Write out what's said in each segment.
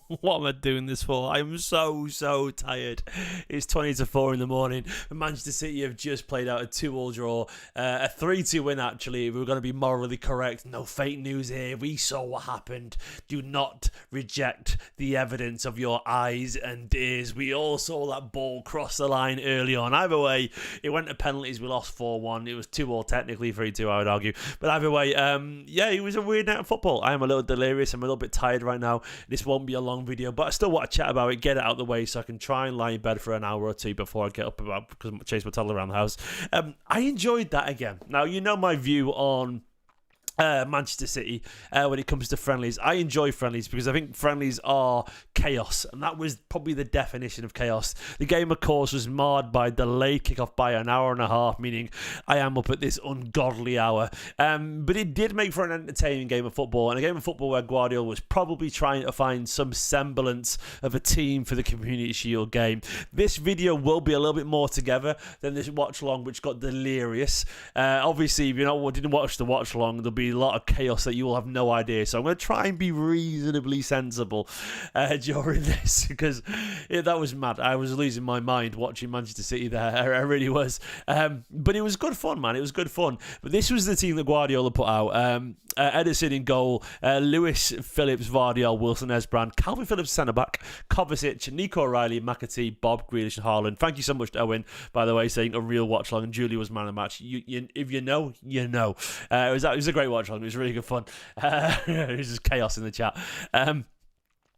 What am I doing this for? I'm so tired. It's 20 to 4 in the morning. Manchester City have just played out a 2-2 draw. A 3-2 win, actually. We're going to be morally correct. No fake news here. We saw what happened. Do not reject the evidence of your eyes and ears. We all saw that ball cross the line early on. Either way, it went to penalties. We lost 4-1. It was 2-2 technically, 3-2 I would argue. But either way, yeah, it was a weird night of football. I am a little delirious. I'm a little bit tired right now. This won't be a long video, but I still want to chat about it, get it out of the way so I can try and lie in bed for an hour or two before I get up because I chase my toddler around the house. I enjoyed that again. Now, you know my view on Manchester City when it comes to friendlies. I enjoy friendlies because I think friendlies are chaos, and that was probably the definition of chaos. The game, of course, was marred by delayed kickoff by an hour and a half, meaning I am up at this ungodly hour. But it did make for an entertaining game of football, and a game of football where Guardiola was probably trying to find some semblance of a team for the Community Shield game. This video will be a little bit more together than this watch along, which got delirious. Obviously, if you didn't watch the watch along, there'll be a lot of chaos that you will have no idea. So I'm going to try and be reasonably sensible during this because that was mad. I was losing my mind watching Manchester City there. I really was. But it was good fun, man. It was good fun. But this was the team that Guardiola put out. Ederson in goal, Lewis, Phillips, Vardiol, Wilson, Esbrand, Calvin Phillips centre-back, Kovacic, Nico O'Reilly, McAtee, Bob, Grealish and Haaland. Thank you so much to Owen, by the way, saying a real watch-along, and Julie was man of the match. If you know, you know. It was a great watch-along. It was really good fun. It was just chaos in the chat.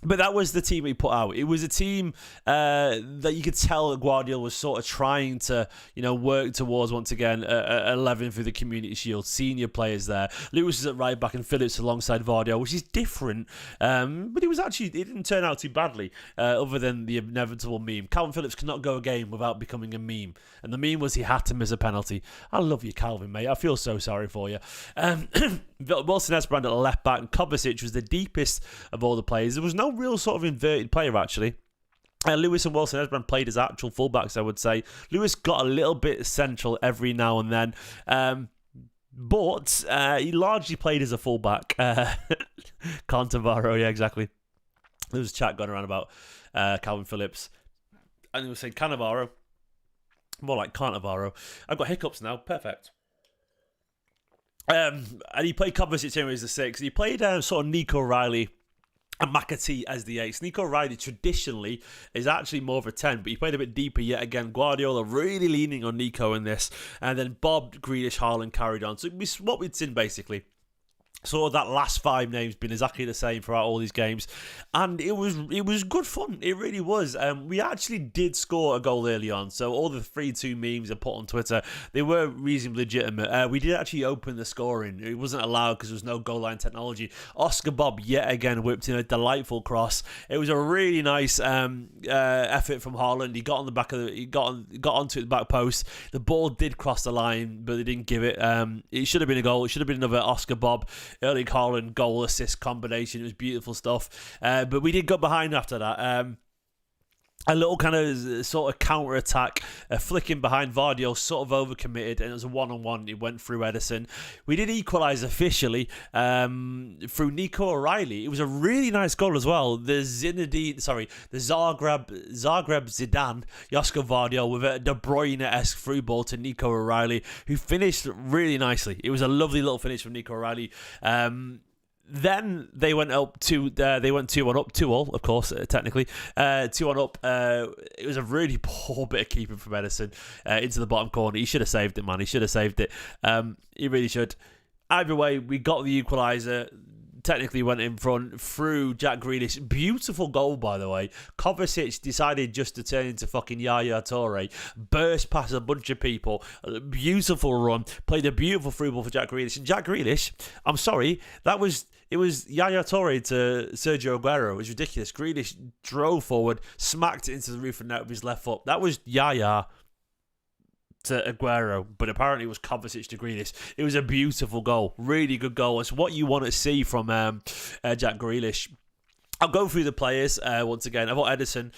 But that was the team he put out. It was a team that you could tell that Guardiola was sort of trying to, work towards once again 11 through the Community Shield. Senior players there. Lewis is at right back and Phillips alongside Vardiol, which is different. But it didn't turn out too badly, other than the inevitable meme. Calvin Phillips cannot go a game without becoming a meme, and the meme was he had to miss a penalty. I love you, Calvin, mate. I feel so sorry for you. Wilson Esbrand at left back, and Kovacic was the deepest of all the players. There was no real sort of inverted player, actually. Lewis and Wilson Esbrand played as actual fullbacks, I would say. Lewis got a little bit central every now and then. But he largely played as a fullback. Cantavaro, yeah, exactly. There was a chat going around about Calvin Phillips. And they were saying Cannavaro. More like Cantavaro. I've got hiccups now. Perfect. And he played Kovacic as the 6. He played sort of Nico O'Reilly and McAtee as the 8. Nico O'Reilly traditionally is actually more of a 10, but he played a bit deeper yet again. Guardiola really leaning on Nico in this. And then Bob, Grealish, Haaland carried on. So what we'd seen basically. So that last 5 names been exactly the same throughout all these games, and it was good fun. It really was. We actually did score a goal early on, so all the 3-2 memes are put on Twitter. They were reasonably legitimate. We did actually open the scoring. It wasn't allowed because there was no goal line technology. Oscar Bob yet again whipped in a delightful cross. It was a really nice effort from Haaland. He got on the back of he got onto the back post. The ball did cross the line, but they didn't give it. It should have been a goal. It should have been another Oscar Bob. Erling Haaland goal assist combination. It was beautiful stuff. But we did go behind after that. A little kind of sort of counter attack, flicking behind Vardiol, sort of overcommitted, and it was a 1-on-1. It went through Ederson. We did equalise officially through Nico O'Reilly. It was a really nice goal as well. The Zagreb Zidane, Josko Vardiol with a De Bruyne-esque through ball to Nico O'Reilly, who finished really nicely. It was a lovely little finish from Nico O'Reilly. Then they went up they went 2-1 up, 2-2, of course, technically. 2-1 up. It was a really poor bit of keeping from Ederson into the bottom corner. He should have saved it, man. He should have saved it. He really should. Either way, we got the equaliser. Technically went in front through Jack Grealish. Beautiful goal, by the way. Kovacic decided just to turn into fucking Yaya Toure. Burst past a bunch of people. Beautiful run. Played a beautiful through ball for Jack Grealish. And Jack Grealish, I'm sorry, it was Yaya Toure to Sergio Aguero. It was ridiculous. Grealish drove forward, smacked it into the roof of the net with his left foot. That was Yaya to Aguero, but apparently it was Kovacic to Grealish. It was a beautiful goal. Really good goal. It's what you want to see from Jack Grealish. I'll go through the players once again. I've got Ederson.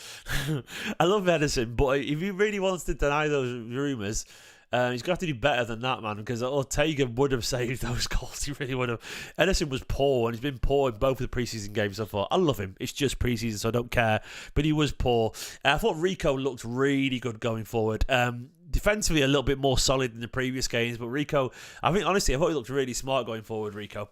I love Ederson, but if he really wants to deny those rumours, He's going to have to do better than that, man, because Ortega would have saved those goals. He really would have. Ederson was poor, and he's been poor in both of the preseason games so far. I love him. It's just preseason, so I don't care. But he was poor. I thought Rico looked really good going forward. Defensively, a little bit more solid than the previous games, but Rico, I thought he looked really smart going forward, Rico.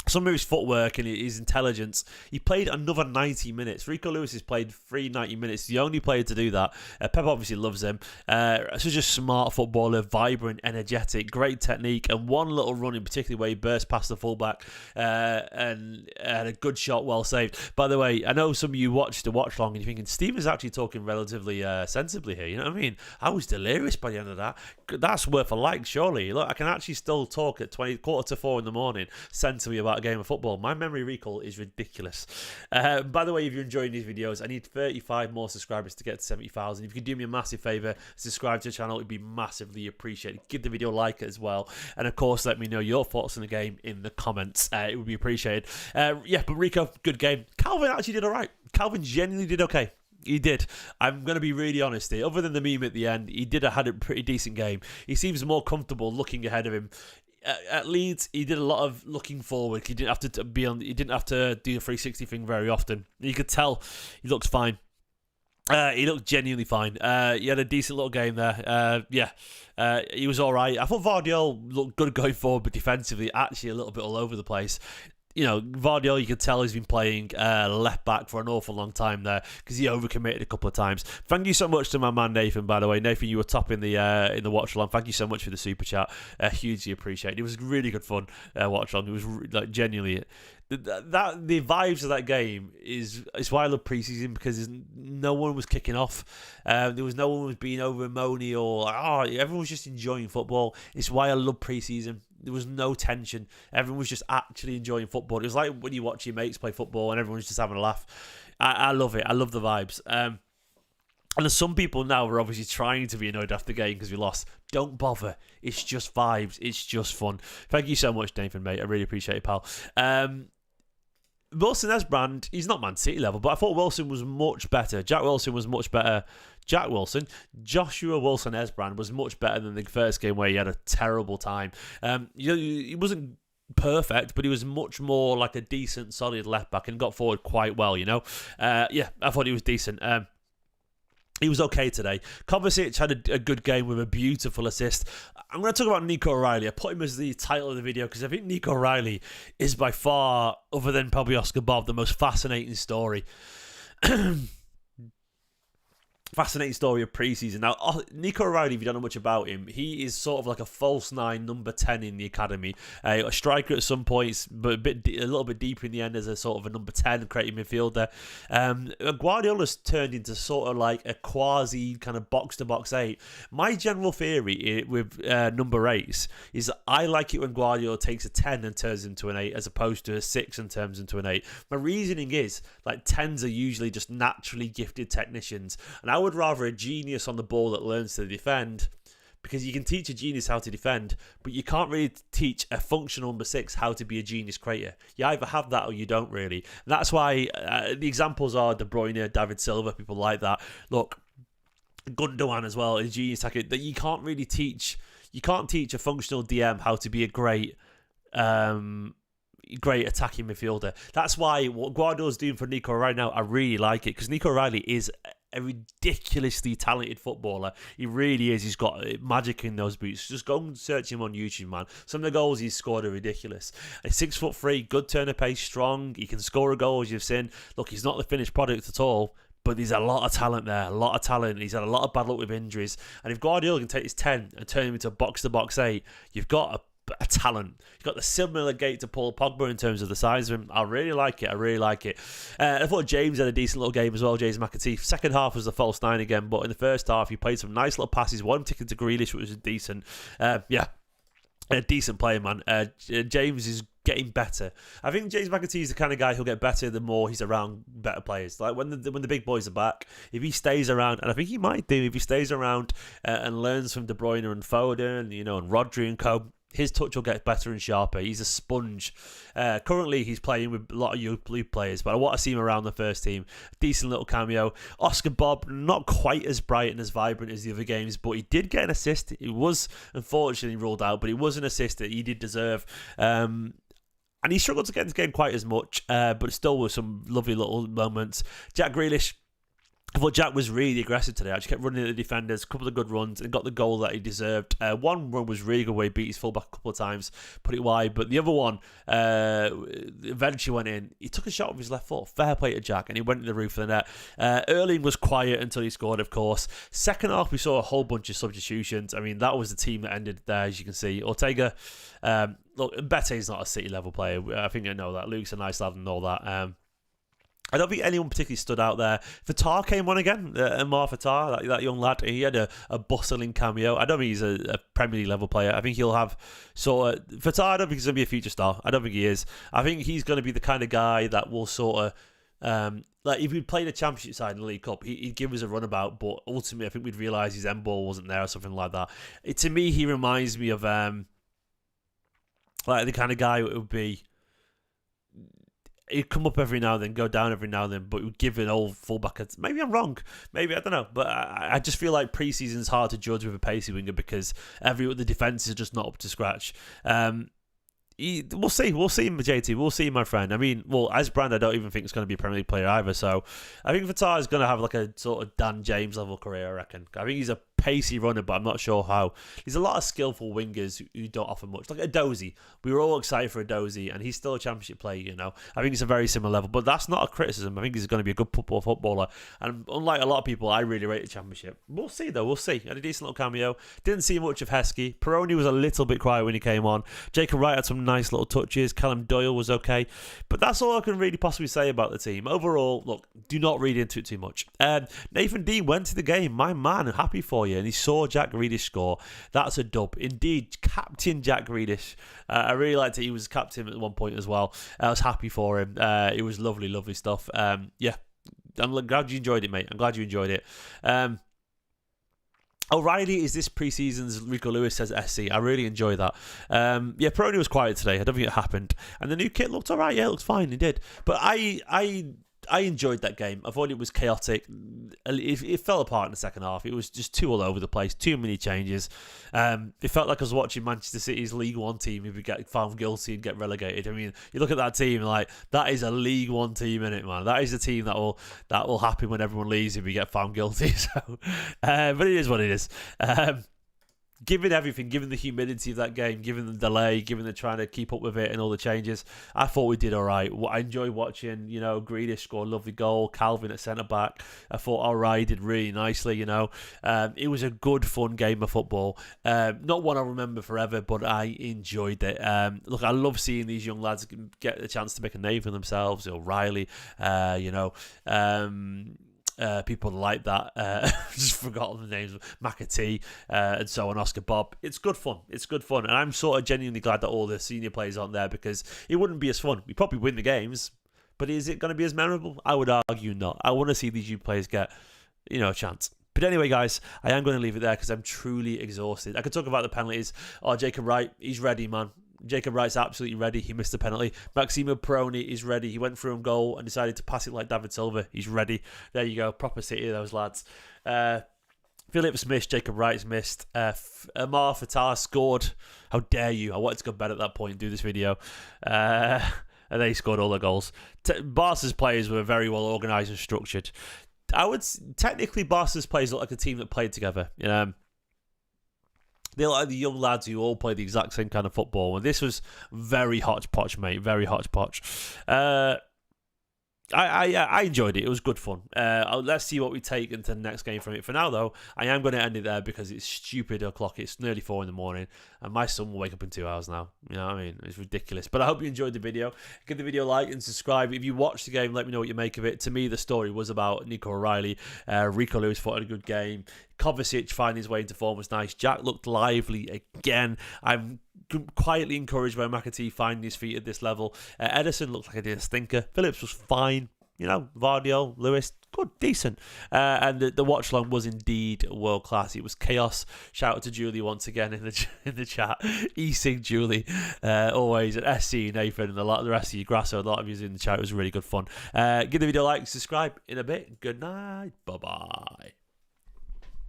Some of his footwork and his intelligence. He played another 90 minutes. Rico Lewis has played 90 minutes. The only player to do that. Pep obviously loves him. Such a smart footballer, vibrant, energetic, great technique, and one little run in particular where he burst past the fullback and had a good shot, well saved. By the way, I know some of you watched the watch long and you're thinking, Steven's actually talking relatively sensibly here. You know what I mean? I was delirious by the end of that. That's worth a like, surely. Look, I can actually still talk at 4:45 in the morning sensibly about a game of football. My memory recall is ridiculous. By the way, if you're enjoying these videos, I need 35 more subscribers to get to 70,000. If you could do me a massive favour, subscribe to the channel, it'd be massively appreciated. Give the video a like as well, and of course let me know your thoughts on the game in the comments. It would be appreciated. But Rico, good game. Calvin actually did alright. Calvin genuinely did okay. He did. I'm going to be really honest here. Other than the meme at the end, he had a pretty decent game. He seems more comfortable looking ahead of him. At Leeds, he did a lot of looking forward. He didn't have to He didn't have to do the 360 thing very often. You could tell he looked fine. He looked genuinely fine. He had a decent little game there. He was all right. I thought Guardiola looked good going forward, but defensively, actually a little bit all over the place. You know, Guardiola, you can tell he's been playing left back for an awful long time there because he overcommitted a couple of times. Thank you so much to my man Nathan, by the way. Nathan, you were top in the watch along. Thank you so much for the super chat. Hugely appreciated. It was really good fun watch along. It was like genuinely the vibes of that game is why I love preseason, because no one was kicking off. There was no one was being over moany or everyone was just enjoying football. It's why I love preseason. There was no tension. Everyone was just actually enjoying football. It was like when you watch your mates play football and everyone's just having a laugh. I love it. I love the vibes. And there's some people now who are obviously trying to be annoyed after the game because we lost. Don't bother. It's just vibes. It's just fun. Thank you so much, Nathan, mate. I really appreciate it, pal. Wilson Esbrand, he's not Man City level, but I thought Wilson was much better. Joshua Wilson Esbrand was much better than the first game where he had a terrible time. He wasn't perfect, but he was much more like a decent, solid left back and got forward quite well, I thought he was decent. He was okay today. Kovacic had a good game with a beautiful assist. I'm going to talk about Nico O'Reilly. I put him as the title of the video because I think Nico O'Reilly is by far, other than probably Oscar Bob, the most fascinating story. Fascinating story of preseason. Now, Nico O'Reilly, if you don't know much about him, he is sort of like a false nine, number 10 in the academy. A striker at some points, but a little bit deeper in the end as a sort of a number 10, creative midfielder. Guardiola's turned into sort of like a quasi kind of box-to-box 8. My general theory with number 8s is that I like it when Guardiola takes a 10 and turns into an 8 as opposed to a 6 and turns into an 8. My reasoning is, like, 10s are usually just naturally gifted technicians, and I would rather a genius on the ball that learns to defend, because you can teach a genius how to defend, but you can't really teach a functional number 6 how to be a genius creator. You either have that or you don't really. And that's why the examples are De Bruyne, David Silva, people like that. Look, Gundogan as well, a genius attacker. That you can't really teach. You can't teach a functional DM how to be a great attacking midfielder. That's why what Guardiola's doing for Nico right now, I really like it, because Nico O'Reilly is a ridiculously talented footballer. He really is. He's got magic in those boots. Just go and search him on YouTube, man. Some of the goals he's scored are ridiculous. He's 6'3", good turn of pace, strong. He can score a goal, as you've seen. Look, he's not the finished product at all, but there's a lot of talent there, a lot of talent. He's had a lot of bad luck with injuries. And if Guardiola can take his 10 and turn him into a box-to-box 8, you've got a talent. You've got the similar gait to Paul Pogba in terms of the size of him. I really like it. I thought James had a decent little game as well, James McAtee. Second half was the false 9 again, but in the first half he played some nice little passes. One ticket to Grealish, which was decent. A decent player, man. James is getting better. I think James McAtee is the kind of guy who'll get better the more he's around better players. Like when the big boys are back, if he stays around, and I think he might do, if he stays around and learns from De Bruyne and Foden, and Rodri and co, his touch will get better and sharper. He's a sponge. Currently, he's playing with a lot of youth players, but I want to see him around the first team. Decent little cameo. Oscar Bob, not quite as bright and as vibrant as the other games, but he did get an assist. It was unfortunately ruled out, but it was an assist that he did deserve. And he struggled to get into the game quite as much, but still with some lovely little moments. Jack Grealish, I thought Jack was really aggressive today. Actually kept running at the defenders, a couple of good runs, and got the goal that he deserved. One run was really good where he beat his fullback a couple of times, put it wide. But the other one eventually went in. He took a shot with his left foot. Fair play to Jack, and he went in the roof of the net. Erling was quiet until he scored, of course. Second half, we saw a whole bunch of substitutions. I mean, that was the team that ended there, as you can see. Ortega, look, Bete's not a City-level player. I think I know that. Luke's a nice lad and all that. I don't think anyone particularly stood out there. Fatar came on again, Amar Fatar, that young lad. He had a bustling cameo. I don't think he's a Premier League level player. I think he'll have sort of... Fatar, I don't think he's going to be a future star. I don't think he is. I think he's going to be the kind of guy that will sort of... like if we'd played a Championship side in the League Cup, he'd give us a runabout, but ultimately I think we'd realise his end ball wasn't there or something like that. To me, he reminds me of like the kind of guy it would be... He'd come up every now and then, go down every now and then, but would give an old fullback. Maybe I'm wrong. Maybe, I don't know. But I just feel like pre-season's hard to judge with a pacey winger because the defence is just not up to scratch. We'll see, JT. We'll see, my friend. I mean, well, as Brand, I don't even think it's going to be a Premier League player either. So I think Fatar is going to have like a sort of Dan James level career, I reckon. I think he's a pacey runner, but I'm not sure how. There's a lot of skillful wingers who don't offer much. Like Edozie. We were all excited for Edozie, and he's still a Championship player, you know. I think he's a very similar level, but that's not a criticism. I think he's going to be a good footballer. And unlike a lot of people, I really rate the Championship. We'll see, though. We'll see. Had a decent little cameo. Didn't see much of Heskey. Peroni was a little bit quiet when he came on. Jacob Wright had some nice little touches. Callum Doyle was okay. But that's all I can really possibly say about the team. Overall, look, do not read into it too much. Nathan Dean went to the game. My man, happy for you. And he saw Jack Grealish score. That's a dub. Indeed, Captain Jack Grealish. I really liked it. He was captain at one point as well. I was happy for him. It was lovely, lovely stuff. Yeah, I'm glad you enjoyed it, mate. I'm glad you enjoyed it. O'Reilly is this pre-season's Rico Lewis, says SC. I really enjoy that. Yeah, Peroni was quiet today. I don't think it happened. And the new kit looked all right. Yeah, it looks fine. It did. But I enjoyed that game. I thought it was chaotic. It fell apart in the second half. It was just too all over the place. Too many changes. It felt like I was watching Manchester City's League One team if we get found guilty and get relegated. I mean, you look at that team like that is a League One team, in it, man. That is a team that will happen when everyone leaves if we get found guilty. So, but it is what it is. Given everything, given the humidity of that game, given the delay, given the trying to keep up with it and all the changes, I thought we did all right. I enjoyed watching, you know, Grealish score a lovely goal, Calvin at centre-back. I thought all right, did really nicely, you know. It was a good, fun game of football. Not one I'll remember forever, but I enjoyed it. Look, I love seeing these young lads get a chance to make a name for themselves. O'Reilly, you know, people like that. Just forgotten the names. McAtee and so on. Oscar Bob. It's good fun. And I'm sort of genuinely glad that all the senior players aren't there because it wouldn't be as fun. We probably win the games, but is it going to be as memorable? I would argue not. I want to see these youth players get, you know, a chance. But anyway, guys, I am going to leave it there because I'm truly exhausted. I could talk about the penalties. Oh, Jacob Wright, he's ready, man. Jacob Wright's absolutely ready. He missed the penalty. Maximo Peroni is ready. He went through on goal and decided to pass it like David Silva. He's ready. There you go. Proper City, those lads. Phillips missed. Jacob Wright's missed. Amar Fatar scored. How dare you? I wanted to go bed at that point and do this video. And they scored all the goals. Barca's players were very well organised and structured. Technically, Barca's players look like a team that played together. You know, they're like the young lads who all play the exact same kind of football. And this was very hodgepodge, mate. Very hodgepodge. I enjoyed it. It was good fun. Let's see what we take into the next game from it. For now, though, I am going to end it there because it's stupid o'clock. It's nearly 4 in the morning, and my son will wake up in 2 hours now. You know what I mean? It's ridiculous. But I hope you enjoyed the video. Give the video a like and subscribe. If you watched the game, let me know what you make of it. To me, the story was about Nico O'Reilly. Rico Lewis fought a good game. Kovacic finding his way into form was nice. Jack looked lively again. I'm quietly encouraged by McAtee finding his feet at this level. Edison looked like a stinker. Phillips was fine. You know, Vardio, Lewis, good, decent. And the watch along was indeed world class. It was chaos. Shout out to Julie once again in the chat. E-Sig Julie, always at SC Nathan and the rest of you, Grasso, a lot of you in the chat. It was really good fun. Give the video a like, subscribe in a bit. Good night. Bye bye.